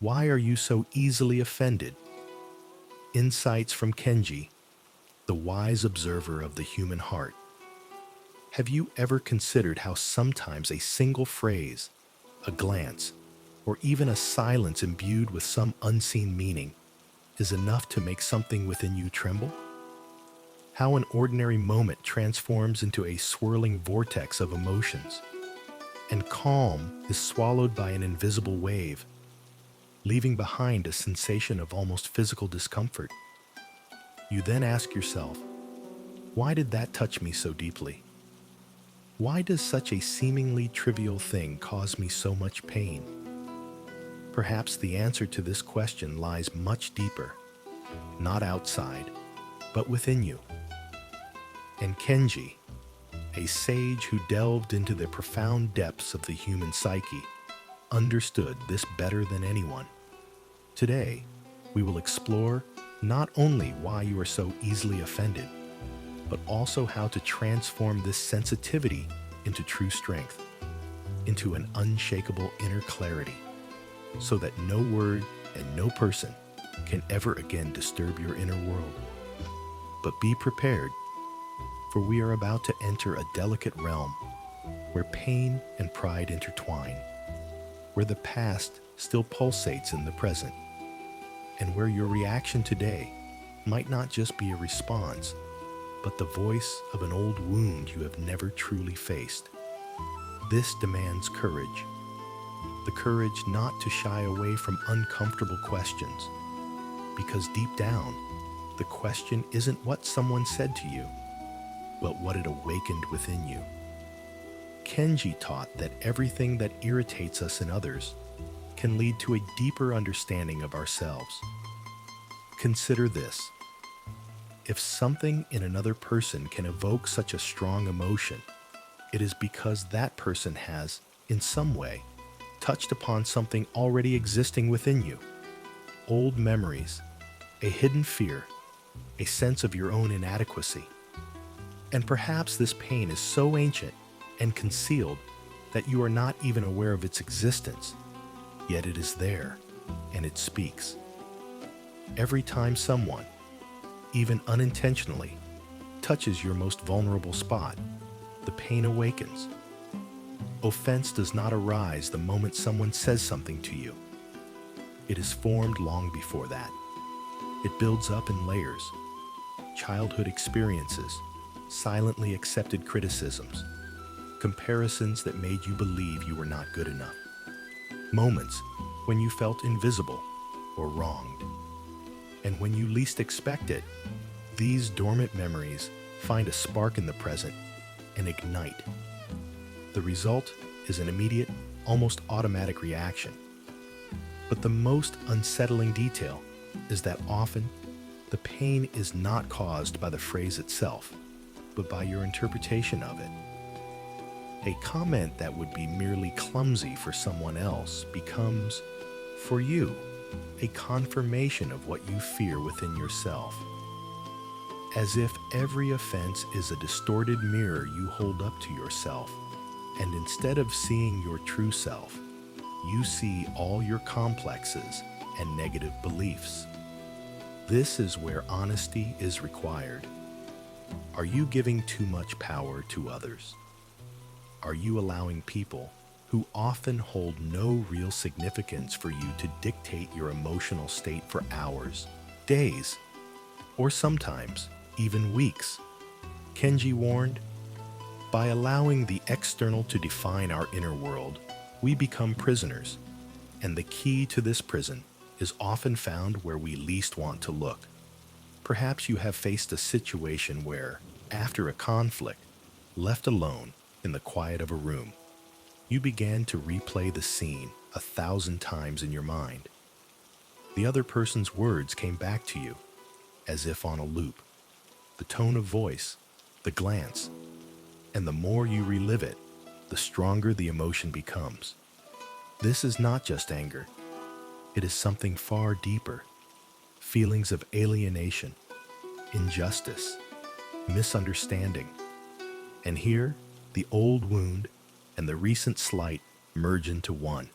Why are you so easily offended? Insights from Kenji, the wise observer of the human heart. Have you ever considered how sometimes a single phrase, a glance, or even a silence imbued with some unseen meaning is enough to make something within you tremble? How an ordinary moment transforms into a swirling vortex of emotions, and calm is swallowed by an invisible wave, leaving behind a sensation of almost physical discomfort. You then ask yourself, why did that touch me so deeply? Why does such a seemingly trivial thing cause me so much pain? Perhaps the answer to this question lies much deeper, not outside, but within you. And Kenji, a sage who delved into the profound depths of the human psyche, understood this better than anyone. Today, we will explore not only why you are so easily offended, but also how to transform this sensitivity into true strength, into an unshakable inner clarity, so that no word and no person can ever again disturb your inner world. But be prepared, for we are about to enter a delicate realm where pain and pride intertwine, where the past still pulsates in the present, and where your reaction today might not just be a response, but the voice of an old wound you have never truly faced. This demands courage, the courage not to shy away from uncomfortable questions, because deep down, the question isn't what someone said to you, but what it awakened within you. Kenji taught that everything that irritates us in others can lead to a deeper understanding of ourselves. Consider this. If something in another person can evoke such a strong emotion, it is because that person has, in some way, touched upon something already existing within you. Old memories, a hidden fear, a sense of your own inadequacy. And perhaps this pain is so ancient and concealed that you are not even aware of its existence, yet it is there, and it speaks. Every time someone, even unintentionally, touches your most vulnerable spot, the pain awakens. Offense does not arise the moment someone says something to you. It is formed long before that. It builds up in layers. Childhood experiences, silently accepted criticisms, comparisons that made you believe you were not good enough, moments when you felt invisible or wronged. And when you least expect it, these dormant memories find a spark in the present and ignite. The result is an immediate, almost automatic reaction. But the most unsettling detail is that often the pain is not caused by the phrase itself, but by your interpretation of it. A comment that would be merely clumsy for someone else becomes, for you, a confirmation of what you fear within yourself. As if every offense is a distorted mirror you hold up to yourself, and instead of seeing your true self, you see all your complexes and negative beliefs. This is where honesty is required. Are you giving too much power to others? Are you allowing people who often hold no real significance for you to dictate your emotional state for hours, days, or sometimes even weeks? Kenji warned, by allowing the external to define our inner world, we become prisoners, and the key to this prison is often found where we least want to look. Perhaps you have faced a situation where, after a conflict, left alone in the quiet of a room, you began to replay the scene 1,000 times in your mind. The other person's words came back to you, as if on a loop. The tone of voice, the glance, and the more you relive it, the stronger the emotion becomes. This is not just anger. It is something far deeper. Feelings of alienation, injustice, misunderstanding. And here, the old wound and the recent slight merge into one.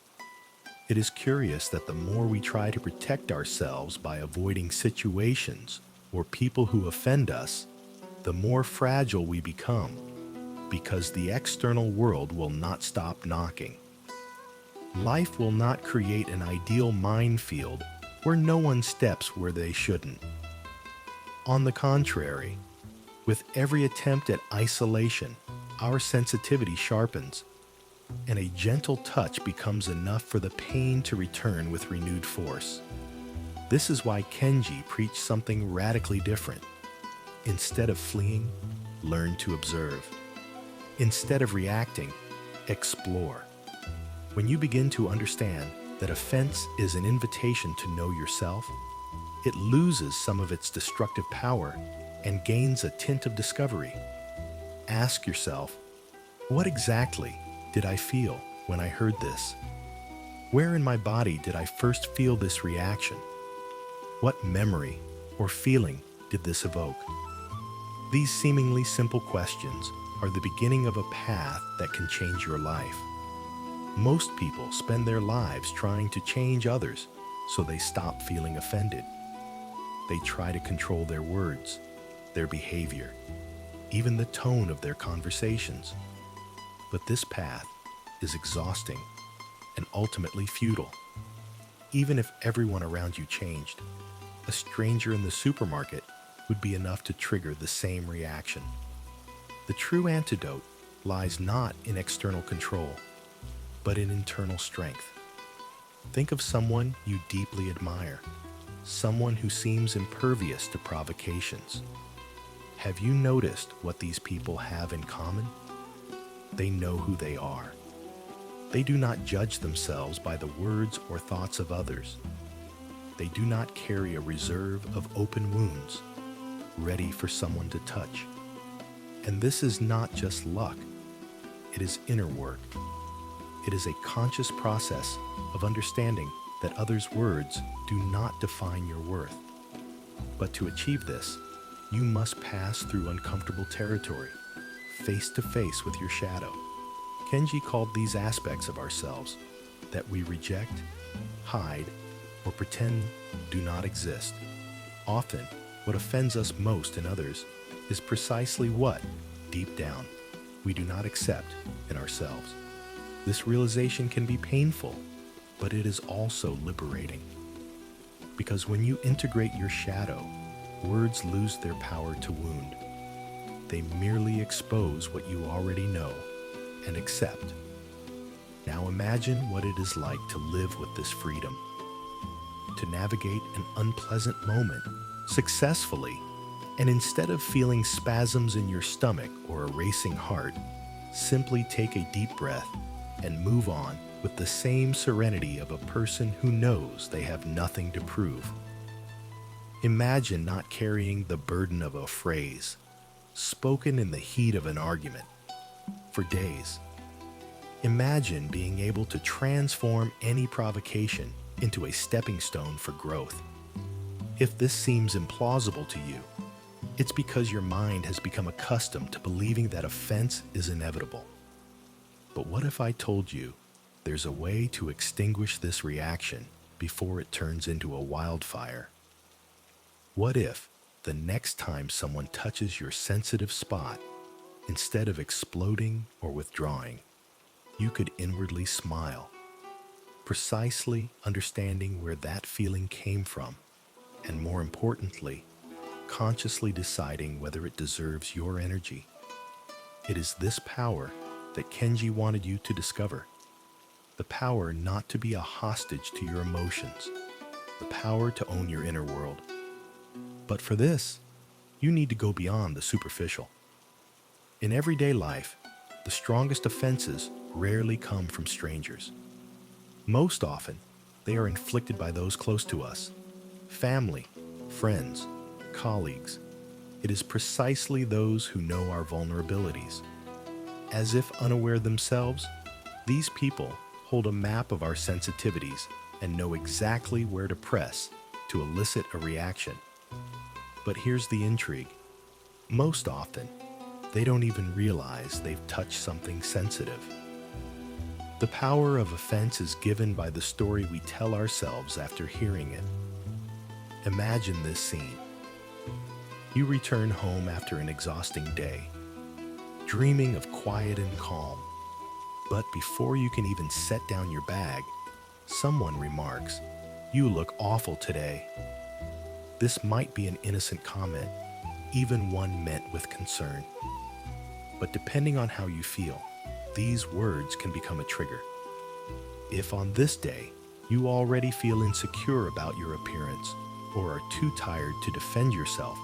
It is curious that the more we try to protect ourselves by avoiding situations or people who offend us, the more fragile we become, because the external world will not stop knocking. Life will not create an ideal minefield where no one steps where they shouldn't. On the contrary, with every attempt at isolation, our sensitivity sharpens, and a gentle touch becomes enough for the pain to return with renewed force. This is why Kenji preached something radically different. Instead of fleeing, learn to observe. Instead of reacting, explore. When you begin to understand that offense is an invitation to know yourself, it loses some of its destructive power and gains a tint of discovery. Ask yourself, what exactly did I feel when I heard this? Where in my body did I first feel this reaction? What memory or feeling did this evoke? These seemingly simple questions are the beginning of a path that can change your life. Most people spend their lives trying to change others so they stop feeling offended. They try to control their words, their behavior, even the tone of their conversations. But this path is exhausting and ultimately futile. Even if everyone around you changed, a stranger in the supermarket would be enough to trigger the same reaction. The true antidote lies not in external control, but in internal strength. Think of someone you deeply admire, someone who seems impervious to provocations. Have you noticed what these people have in common? They know who they are. They do not judge themselves by the words or thoughts of others. They do not carry a reserve of open wounds, ready for someone to touch. And this is not just luck. It is inner work. It is a conscious process of understanding that others' words do not define your worth. But to achieve this, you must pass through uncomfortable territory, face to face with your shadow. Kenji called these aspects of ourselves that we reject, hide, or pretend do not exist. Often, what offends us most in others is precisely what, deep down, we do not accept in ourselves. This realization can be painful, but it is also liberating. Because when you integrate your shadow, words lose their power to wound. They merely expose what you already know and accept. Now imagine what it is like to live with this freedom, to navigate an unpleasant moment successfully, and instead of feeling spasms in your stomach or a racing heart, simply take a deep breath and move on with the same serenity of a person who knows they have nothing to prove. Imagine not carrying the burden of a phrase, spoken in the heat of an argument, for days. Imagine being able to transform any provocation into a stepping stone for growth. If this seems implausible to you, it's because your mind has become accustomed to believing that offense is inevitable. But what if I told you there's a way to extinguish this reaction before it turns into a wildfire? What if the next time someone touches your sensitive spot, instead of exploding or withdrawing, you could inwardly smile, precisely understanding where that feeling came from, and more importantly, consciously deciding whether it deserves your energy? It is this power that Kenji wanted you to discover. The power not to be a hostage to your emotions. The power to own your inner world. But for this, you need to go beyond the superficial. In everyday life, the strongest offenses rarely come from strangers. Most often, they are inflicted by those close to us, family, friends, colleagues. It is precisely those who know our vulnerabilities. As if unaware themselves, these people hold a map of our sensitivities and know exactly where to press to elicit a reaction. But here's the intrigue. Most often, they don't even realize they've touched something sensitive. The power of offense is given by the story we tell ourselves after hearing it. Imagine this scene. You return home after an exhausting day, dreaming of quiet and calm. But before you can even set down your bag, someone remarks, "You look awful today." This might be an innocent comment, even one meant with concern. But depending on how you feel, these words can become a trigger. If on this day you already feel insecure about your appearance or are too tired to defend yourself,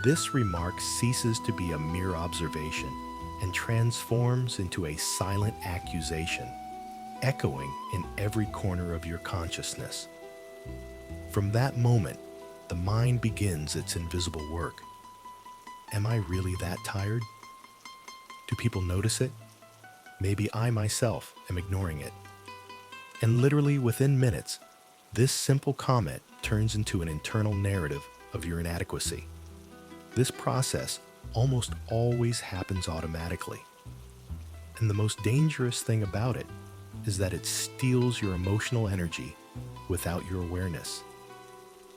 this remark ceases to be a mere observation and transforms into a silent accusation, echoing in every corner of your consciousness. From that moment, the mind begins its invisible work. Am I really that tired? Do people notice it? Maybe I myself am ignoring it. And literally within minutes, this simple comment turns into an internal narrative of your inadequacy. This process almost always happens automatically. And the most dangerous thing about it is that it steals your emotional energy without your awareness.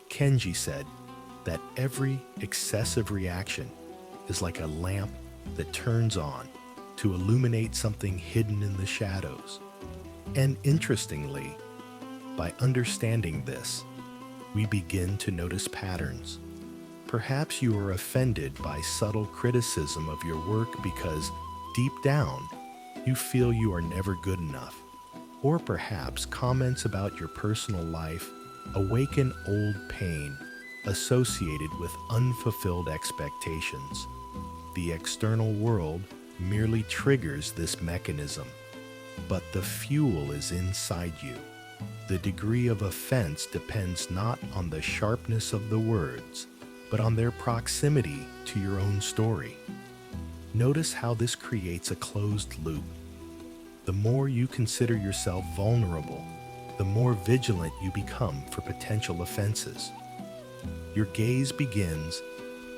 Kenji said that every excessive reaction is like a lamp that turns on to illuminate something hidden in the shadows. And interestingly, by understanding this, we begin to notice patterns. Perhaps you are offended by subtle criticism of your work because deep down, you feel you are never good enough. Or perhaps comments about your personal life awaken old pain associated with unfulfilled expectations. The external world merely triggers this mechanism, but the fuel is inside you. The degree of offense depends not on the sharpness of the words, but on their proximity to your own story. Notice how this creates a closed loop. The more you consider yourself vulnerable, the more vigilant you become for potential offenses. Your gaze begins,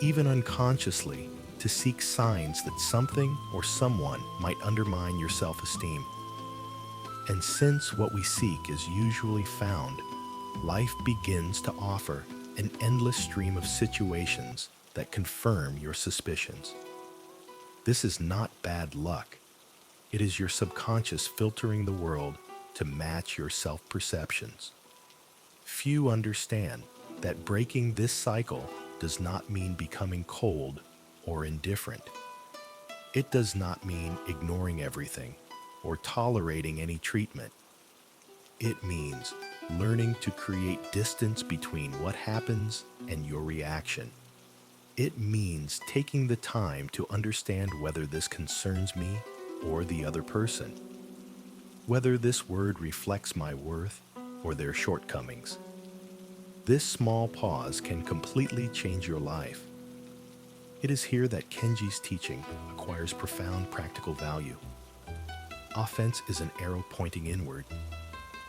even unconsciously, to seek signs that something or someone might undermine your self-esteem. And since what we seek is usually found, life begins to offer an endless stream of situations that confirm your suspicions. This is not bad luck. It is your subconscious filtering the world to match your self-perceptions. Few understand that breaking this cycle does not mean becoming cold or indifferent. It does not mean ignoring everything or tolerating any treatment. It means learning to create distance between what happens and your reaction. It means taking the time to understand whether this concerns me or the other person, whether this word reflects my worth or their shortcomings. This small pause can completely change your life. It is here that Kenji's teaching acquires profound practical value. Offense is an arrow pointing inward,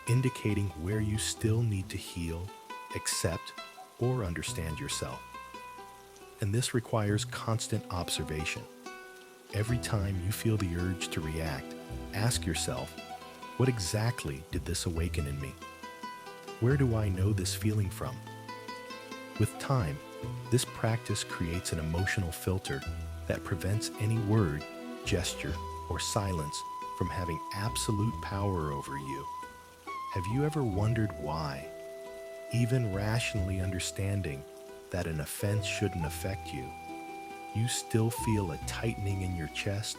indicating where you still need to heal, accept, or understand yourself. And this requires constant observation. Every time you feel the urge to react, ask yourself, what exactly did this awaken in me? Where do I know this feeling from? With time, this practice creates an emotional filter that prevents any word, gesture, or silence from having absolute power over you. Have you ever wondered why, even rationally understanding that an offense shouldn't affect you, you still feel a tightening in your chest,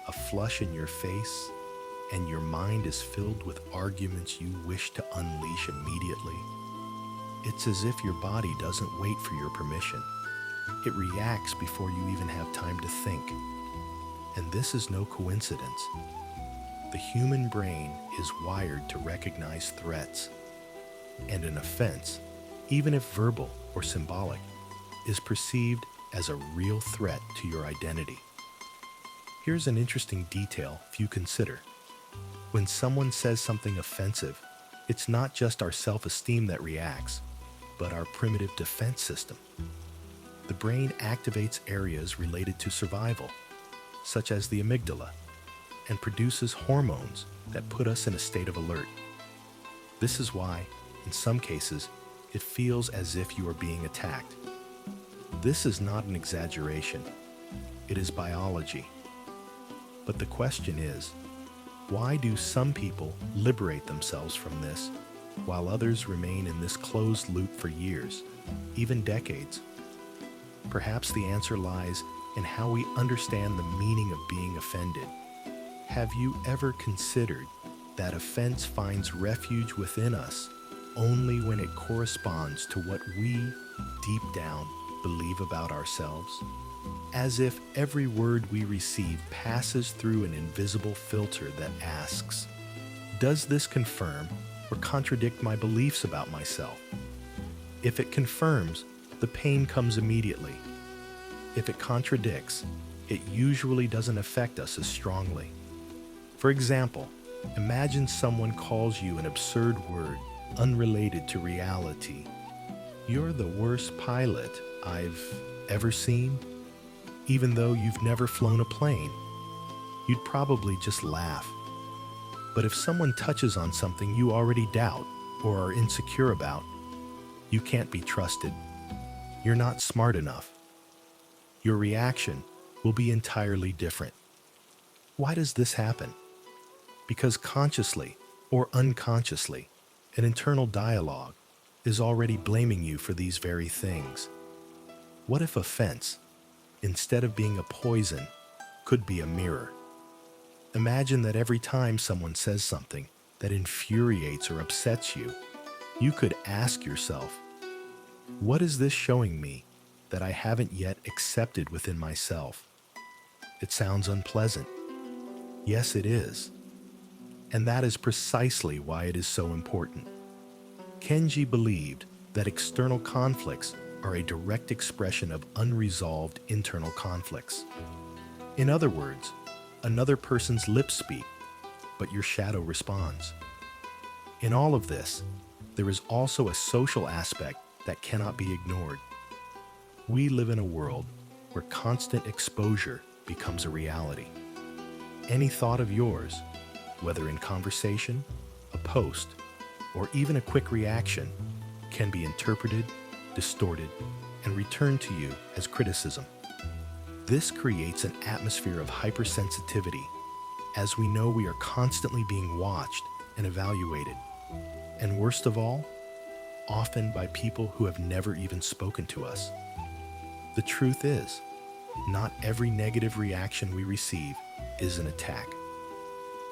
a flush in your face, and your mind is filled with arguments you wish to unleash immediately? It's as if your body doesn't wait for your permission. It reacts before you even have time to think. And this is no coincidence. The human brain is wired to recognize threats, and an offense, even if verbal or symbolic, is perceived as a real threat to your identity. Here's an interesting detail few consider. When someone says something offensive, it's not just our self-esteem that reacts, but our primitive defense system. The brain activates areas related to survival, such as the amygdala. and produces hormones that put us in a state of alert. This is why, in some cases, it feels as if you are being attacked. This is not an exaggeration. It is biology. But the question is, why do some people liberate themselves from this, while others remain in this closed loop for years, even decades? Perhaps the answer lies in how we understand the meaning of being offended. Have you ever considered that offense finds refuge within us only when it corresponds to what we, deep down, believe about ourselves? As if every word we receive passes through an invisible filter that asks, does this confirm or contradict my beliefs about myself? If it confirms, the pain comes immediately. If it contradicts, it usually doesn't affect us as strongly. For example, imagine someone calls you an absurd word unrelated to reality. You're the worst pilot I've ever seen. Even though you've never flown a plane, you'd probably just laugh. But if someone touches on something you already doubt or are insecure about, you can't be trusted. You're not smart enough. Your reaction will be entirely different. Why does this happen? Because consciously or unconsciously, an internal dialogue is already blaming you for these very things. What if offense, instead of being a poison, could be a mirror? Imagine that every time someone says something that infuriates or upsets you, you could ask yourself, what is this showing me that I haven't yet accepted within myself? It sounds unpleasant. Yes, it is. And that is precisely why it is so important. Kenji believed that external conflicts are a direct expression of unresolved internal conflicts. In other words, another person's lips speak, but your shadow responds. In all of this, there is also a social aspect that cannot be ignored. We live in a world where constant exposure becomes a reality. Any thought of yours, whether in conversation, a post, or even a quick reaction, can be interpreted, distorted, and returned to you as criticism. This creates an atmosphere of hypersensitivity, as we know we are constantly being watched and evaluated. And worst of all, often by people who have never even spoken to us. The truth is, not every negative reaction we receive is an attack.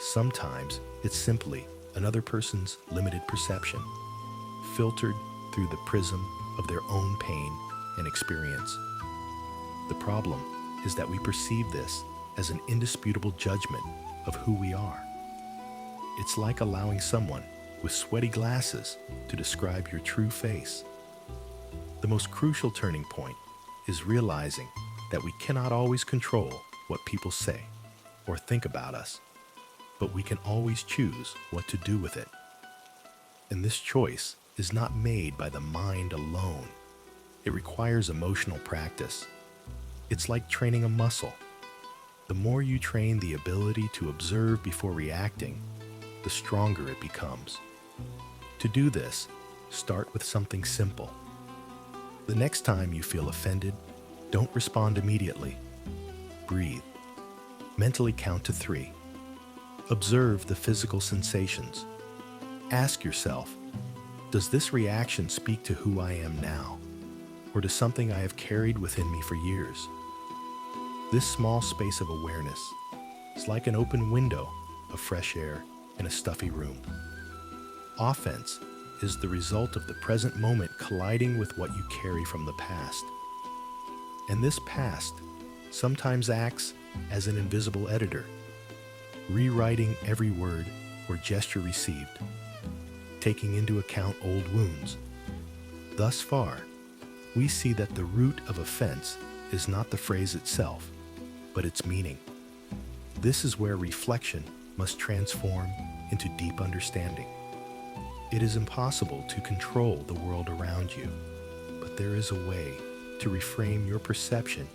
Sometimes it's simply another person's limited perception, filtered through the prism of their own pain and experience. The problem is that we perceive this as an indisputable judgment of who we are. It's like allowing someone with sweaty glasses to describe your true face. The most crucial turning point is realizing that we cannot always control what people say or think about us, but we can always choose what to do with it. And this choice is not made by the mind alone. It requires emotional practice. It's like training a muscle. The more you train the ability to observe before reacting, the stronger it becomes. To do this, start with something simple. The next time you feel offended, don't respond immediately. Breathe. Mentally count to 3. Observe the physical sensations. Ask yourself, does this reaction speak to who I am now, or to something I have carried within me for years? This small space of awareness is like an open window of fresh air in a stuffy room. Offense is the result of the present moment colliding with what you carry from the past. And this past sometimes acts as an invisible editor, rewriting every word or gesture received, taking into account old wounds. Thus far, we see that the root of offense is not the phrase itself, but its meaning. This is where reflection must transform into deep understanding. It is impossible to control the world around you, but there is a way to reframe your perception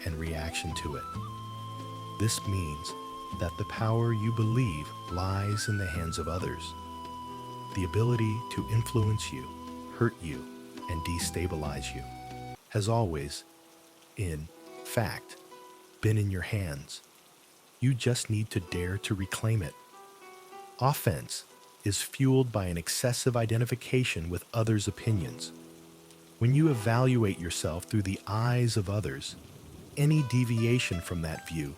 and reaction to it. This means that the power you believe lies in the hands of others. The ability to influence you, hurt you, and destabilize you has always, in fact, been in your hands. You just need to dare to reclaim it. Offense is fueled by an excessive identification with others' opinions. When you evaluate yourself through the eyes of others, any deviation from that view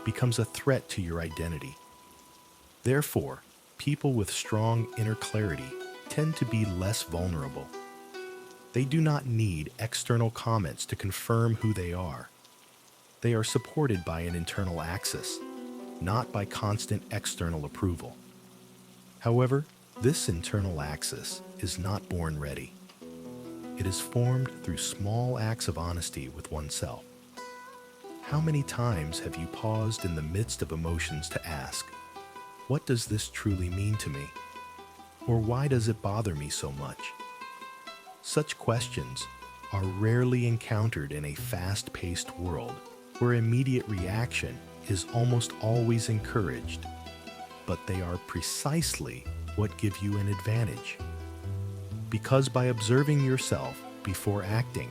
becomes a threat to your identity. Therefore, people with strong inner clarity tend to be less vulnerable. They do not need external comments to confirm who they are. They are supported by an internal axis, not by constant external approval. However, this internal axis is not born ready. It is formed through small acts of honesty with oneself. How many times have you paused in the midst of emotions to ask, what does this truly mean to me? Or why does it bother me so much? Such questions are rarely encountered in a fast-paced world where immediate reaction is almost always encouraged, but they are precisely what give you an advantage. Because by observing yourself before acting,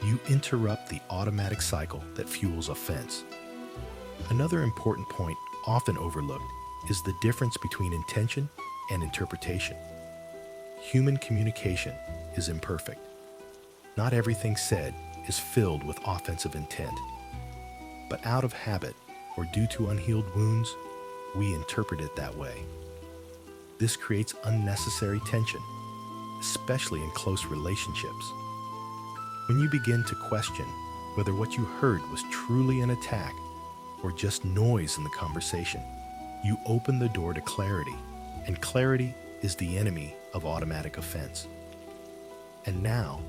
you interrupt the automatic cycle that fuels offense. Another important point often overlooked is the difference between intention and interpretation. Human communication is imperfect. Not everything said is filled with offensive intent. But out of habit or due to unhealed wounds, we interpret it that way. This creates unnecessary tension, especially in close relationships. When you begin to question whether what you heard was truly an attack or just noise in the conversation, you open the door to clarity, and clarity is the enemy of automatic offense. And now,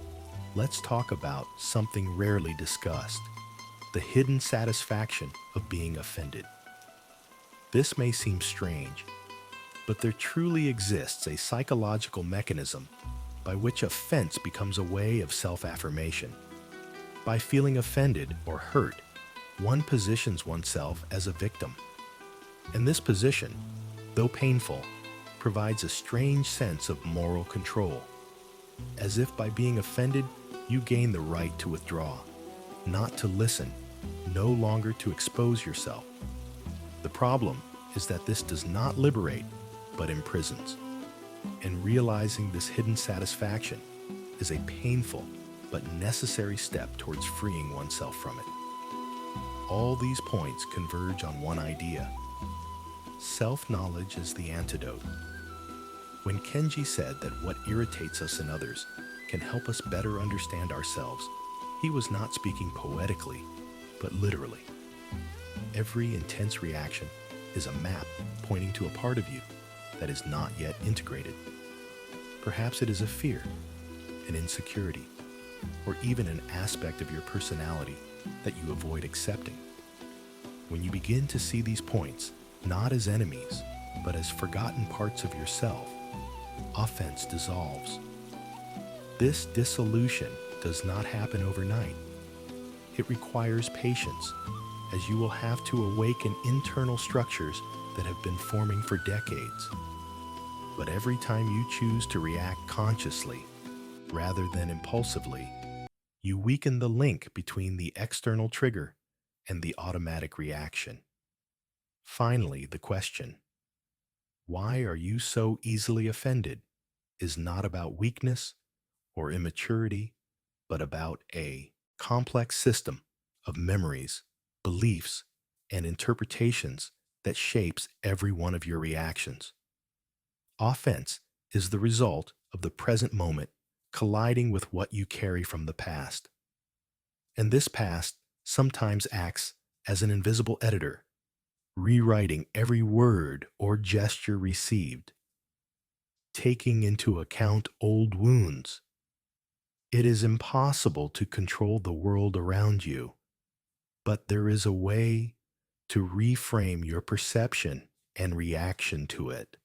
let's talk about something rarely discussed: the hidden satisfaction of being offended. This may seem strange, but there truly exists a psychological mechanism by which offense becomes a way of self-affirmation. By feeling offended or hurt, one positions oneself as a victim. And this position, though painful, provides a strange sense of moral control, as if by being offended, you gain the right to withdraw, not to listen, no longer to expose yourself. The problem is that this does not liberate, but imprisons. And realizing this hidden satisfaction is a painful but necessary step towards freeing oneself from it. All these points converge on one idea: self-knowledge is the antidote. When Kenji said that what irritates us in others can help us better understand ourselves, he was not speaking poetically, but literally. Every intense reaction is a map pointing to a part of you that is not yet integrated. Perhaps it is a fear, an insecurity, or even an aspect of your personality that you avoid accepting. When you begin to see these points not as enemies, but as forgotten parts of yourself, offense dissolves. This dissolution does not happen overnight. It requires patience, as you will have to awaken internal structures that have been forming for decades. But every time you choose to react consciously, rather than impulsively, you weaken the link between the external trigger and the automatic reaction. Finally, the question, why are you so easily offended, is not about weakness or immaturity, but about a complex system of memories, beliefs, and interpretations that shapes every one of your reactions. Offense is the result of the present moment colliding with what you carry from the past. And this past sometimes acts as an invisible editor, rewriting every word or gesture received, taking into account old wounds. It is impossible to control the world around you, but there is a way to reframe your perception and reaction to it.